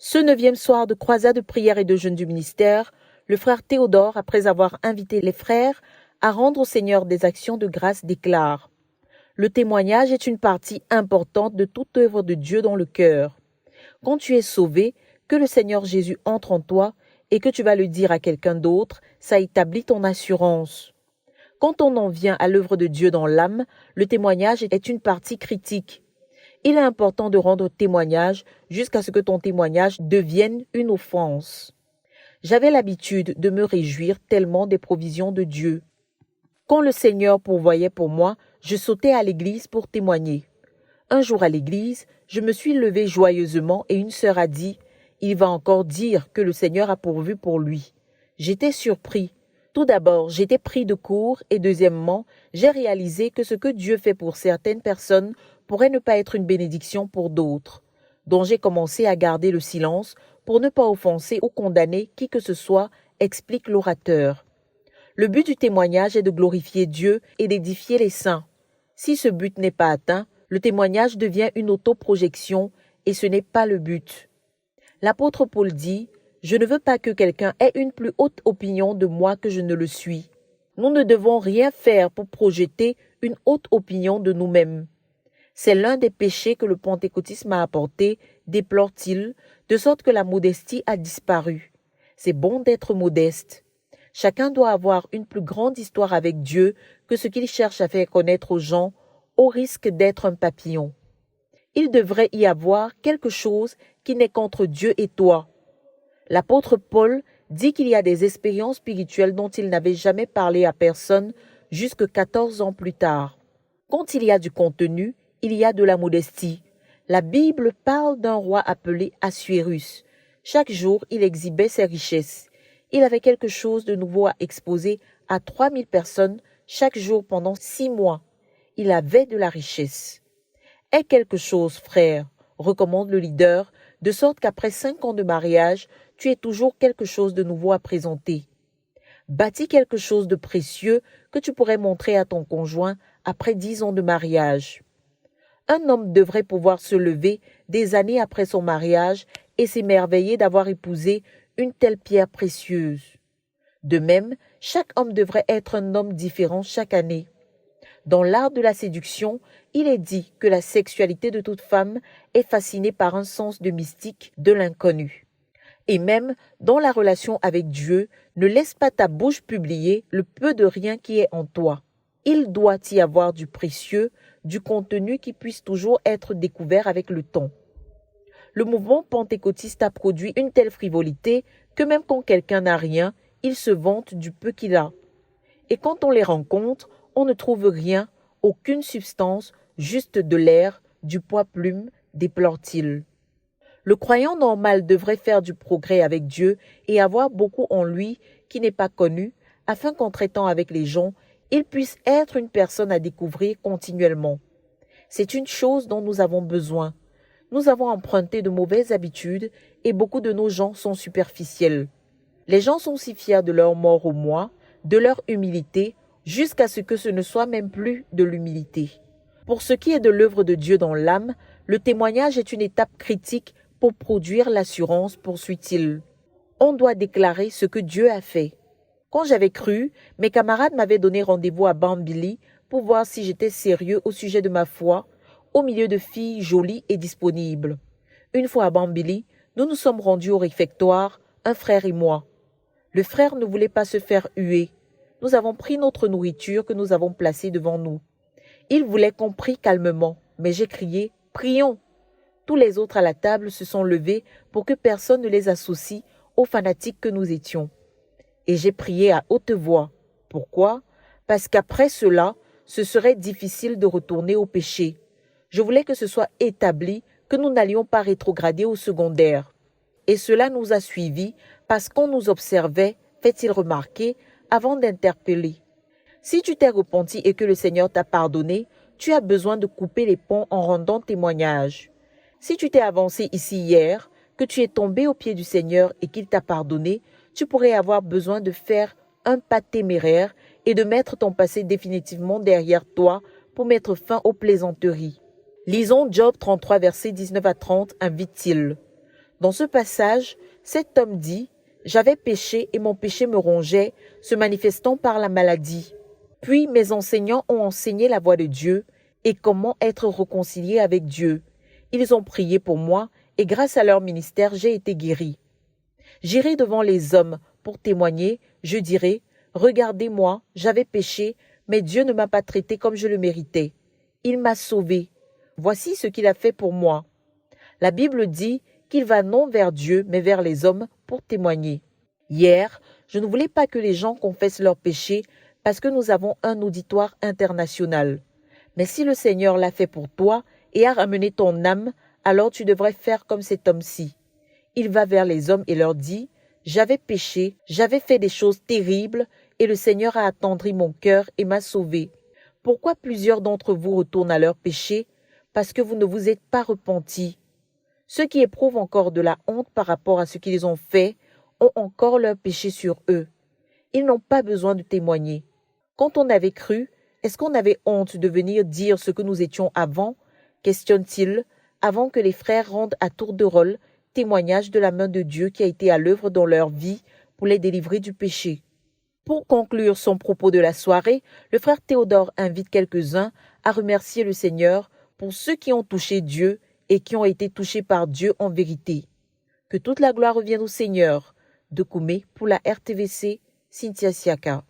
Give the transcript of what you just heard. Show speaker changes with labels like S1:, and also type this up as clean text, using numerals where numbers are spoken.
S1: Ce 9e soir de croisade de prière et de jeûne du ministère, le frère Théodore, après avoir invité les frères à rendre au Seigneur des actions de grâce, déclare: le témoignage est une partie importante de toute œuvre de Dieu dans le cœur. Quand tu es sauvé, que le Seigneur Jésus entre en toi et que tu vas le dire à quelqu'un d'autre, ça établit ton assurance. Quand on en vient à l'œuvre de Dieu dans l'âme, le témoignage est une partie critique. Il est important de rendre témoignage jusqu'à ce que ton témoignage devienne une offense. J'avais l'habitude de me réjouir tellement des provisions de Dieu. Quand le Seigneur pourvoyait pour moi, je sautais à l'église pour témoigner. Un jour à l'église, je me suis levée joyeusement et une sœur a dit: « Il va encore dire que le Seigneur a pourvu pour lui. » J'étais surpris. Tout d'abord, j'étais pris de court et deuxièmement, j'ai réalisé que ce que Dieu fait pour certaines personnes pourrait ne pas être une bénédiction pour d'autres. Donc j'ai commencé à garder le silence pour ne pas offenser ou condamner qui que ce soit, explique l'orateur. Le but du témoignage est de glorifier Dieu et d'édifier les saints. Si ce but n'est pas atteint, le témoignage devient une autoprojection et ce n'est pas le but. L'apôtre Paul dit: « Je ne veux pas que quelqu'un ait une plus haute opinion de moi que je ne le suis. » Nous ne devons rien faire pour projeter une haute opinion de nous-mêmes. C'est l'un des péchés que le pentecôtisme a apporté, déplore-t-il, de sorte que la modestie a disparu. C'est bon d'être modeste. Chacun doit avoir une plus grande histoire avec Dieu que ce qu'il cherche à faire connaître aux gens, au risque d'être un papillon. Il devrait y avoir quelque chose qui n'est qu'entre Dieu et toi. L'apôtre Paul dit qu'il y a des expériences spirituelles dont il n'avait jamais parlé à personne jusque 14 ans plus tard. Quand il y a du contenu, il y a de la modestie. La Bible parle d'un roi appelé Assuérus. Chaque jour, il exhibait ses richesses. Il avait quelque chose de nouveau à exposer à 3000 personnes chaque jour pendant 6 mois. Il avait de la richesse. Aie quelque chose, frère, recommande le leader, de sorte qu'après 5 ans de mariage, tu aies toujours quelque chose de nouveau à présenter. Bâtis quelque chose de précieux que tu pourrais montrer à ton conjoint après 10 ans de mariage. Un homme devrait pouvoir se lever des années après son mariage et s'émerveiller d'avoir épousé une telle pierre précieuse. De même, chaque homme devrait être un homme différent chaque année. Dans l'art de la séduction, il est dit que la sexualité de toute femme est fascinée par un sens de mystique de l'inconnu. Et même dans la relation avec Dieu, ne laisse pas ta bouche publier le peu de rien qui est en toi. Il doit y avoir du précieux, du contenu qui puisse toujours être découvert avec le temps. Le mouvement pentecôtiste a produit une telle frivolité que même quand quelqu'un n'a rien, il se vante du peu qu'il a. Et quand on les rencontre, on ne trouve rien, aucune substance, juste de l'air, du poids plume, déplore-t-il. Le croyant normal devrait faire du progrès avec Dieu et avoir beaucoup en lui qui n'est pas connu, afin qu'en traitant avec les gens, il puisse être une personne à découvrir continuellement. C'est une chose dont nous avons besoin. Nous avons emprunté de mauvaises habitudes et beaucoup de nos gens sont superficiels. Les gens sont si fiers de leur mort au moi, de leur humilité, jusqu'à ce que ce ne soit même plus de l'humilité. Pour ce qui est de l'œuvre de Dieu dans l'âme, le témoignage est une étape critique pour produire l'assurance, poursuit-il. On doit déclarer ce que Dieu a fait. Quand j'avais cru, mes camarades m'avaient donné rendez-vous à Bambili pour voir si j'étais sérieux au sujet de ma foi, au milieu de filles jolies et disponibles. Une fois à Bambili, nous nous sommes rendus au réfectoire, un frère et moi. Le frère ne voulait pas se faire huer. Nous avons pris notre nourriture que nous avons placée devant nous. Il voulait qu'on prie calmement, mais j'ai crié « Prions !» Tous les autres à la table se sont levés pour que personne ne les associe aux fanatiques que nous étions. Et j'ai prié à haute voix. Pourquoi? Parce qu'après cela, ce serait difficile de retourner au péché. Je voulais que ce soit établi que nous n'allions pas rétrograder au secondaire. Et cela nous a suivis parce qu'on nous observait, fait-il remarquer, avant d'interpeller. Si tu t'es repenti et que le Seigneur t'a pardonné, tu as besoin de couper les ponts en rendant témoignage. Si tu t'es avancé ici hier, que tu es tombé aux pieds du Seigneur et qu'il t'a pardonné, tu pourrais avoir besoin de faire un pas téméraire et de mettre ton passé définitivement derrière toi pour mettre fin aux plaisanteries. Lisons Job 33, versets 19 à 30, invite-t-il. Dans ce passage, cet homme dit « J'avais péché et mon péché me rongeait, se manifestant par la maladie. Puis mes enseignants ont enseigné la voie de Dieu et comment être réconcilié avec Dieu. Ils ont prié pour moi et grâce à leur ministère, j'ai été guéri. J'irai devant les hommes pour témoigner, je dirai « Regardez-moi, j'avais péché, mais Dieu ne m'a pas traité comme je le méritais. Il m'a sauvé. Voici ce qu'il a fait pour moi. » La Bible dit qu'il va non vers Dieu, mais vers les hommes pour témoigner. Hier, je ne voulais pas que les gens confessent leurs péchés parce que nous avons un auditoire international. Mais si le Seigneur l'a fait pour toi et a ramené ton âme, alors tu devrais faire comme cet homme-ci. Il va vers les hommes et leur dit « J'avais péché, j'avais fait des choses terribles et le Seigneur a attendri mon cœur et m'a sauvé. Pourquoi plusieurs d'entre vous retournent à leur péché? Parce que vous ne vous êtes pas repentis. Ceux qui éprouvent encore de la honte par rapport à ce qu'ils ont fait ont encore leur péché sur eux. Ils n'ont pas besoin de témoigner. Quand on avait cru, est-ce qu'on avait honte de venir dire ce que nous étions avant? Questionne-t-il, avant que les frères rendent à tour de rôle témoignage de la main de Dieu qui a été à l'œuvre dans leur vie pour les délivrer du péché. Pour conclure son propos de la soirée, le frère Théodore invite quelques-uns à remercier le Seigneur pour ceux qui ont touché Dieu et qui ont été touchés par Dieu en vérité. Que toute la gloire revienne au Seigneur. De Koumé pour la RTVC, Cynthia Siaka.